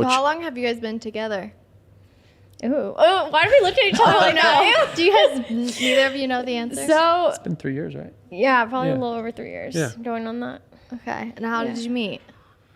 So how long have you guys been together? Ooh. Oh, why do we look at each other like that? Do you guys, neither of you know the answer? So, It's been 3 years, right? yeah, probably a little over 3 years Yeah. going on that. Okay. And how did you meet?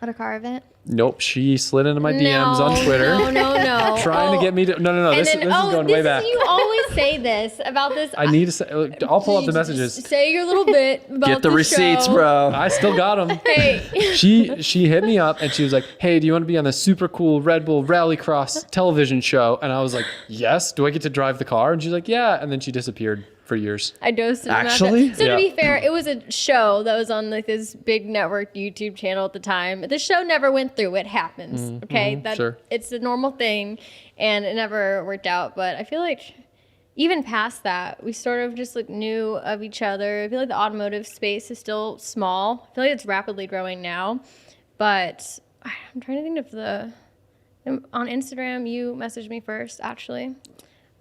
At a car event? Nope. She slid into my DMs on Twitter. No. Trying to get me to. No. This is going way back. You always say this about this. I need to say. I'll pull up the messages. Say your little bit about Get the receipts, show. bro. I still got them. Hey. She hit me up and she was like, "Hey, do you want to be on the super cool Red Bull Rallycross television show?" And I was like, "Yes." Do I get to drive the car? And she's like, "Yeah." And then she disappeared for years. I ghosted him. Actually? So Yeah. to be fair, it was a show that was on like this big network YouTube channel at the time. The show never went through. It happens. Okay, sure. It's a normal thing, and it never worked out. But I feel like even past that, we sort of just like knew of each other. I feel like the automotive space is still small. I feel like it's rapidly growing now, but I'm trying to think of on Instagram. You messaged me first. Actually,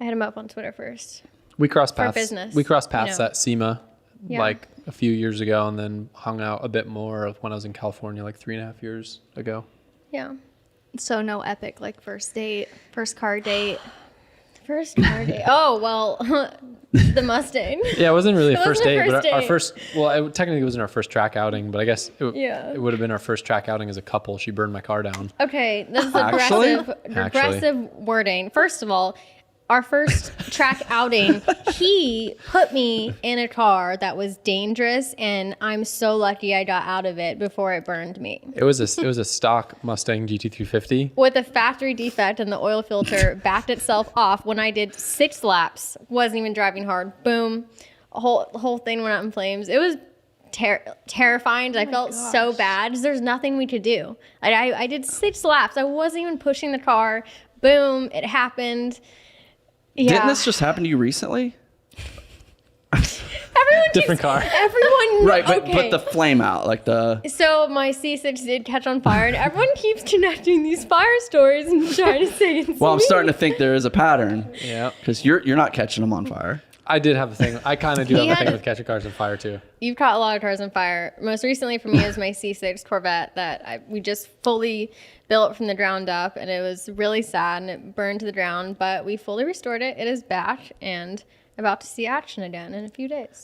I hit him up on Twitter first. We crossed paths. business, We crossed paths you know. at SEMA Yeah. like a few years ago, and then hung out a bit more when I was in California like 3.5 years ago. Yeah. So no epic like first date, first car date. First car date. Oh, well, the Mustang. Yeah, it wasn't really a It first wasn't a date, but first our date. first, well, it technically wasn't our first track outing, but I guess Yeah. it would have been our first track outing as a couple. She burned my car down. Okay, this is Actually? aggressive wording. First of all, our first track outing, he put me in a car that was dangerous, and I'm so lucky I got out of it before it burned me. It was a stock Mustang GT350. With a factory defect and the oil filter backed itself off when I did 6 laps, wasn't even driving hard. Boom, the whole thing went up in flames. It was terrifying. I felt so bad because there's nothing we could do. I did 6 laps. I wasn't even pushing the car. Boom, it happened. Yeah. Didn't this just happen to you recently? Different car. Everyone, Right, but okay. the flame out, like the. So my C6 did catch on fire, and everyone keeps connecting these fire stories and trying to say it's Well, I'm me. starting to think there is a pattern Yeah. because you're not catching them on fire. I did have a thing. I kind of do have a thing with catching cars on fire too. You've caught a lot of cars on fire. Most recently for me is my C6 Corvette that we just fully built from the ground up, and it was really sad, and it burned to the ground, but we fully restored it. It is back and about to see action again in a few days.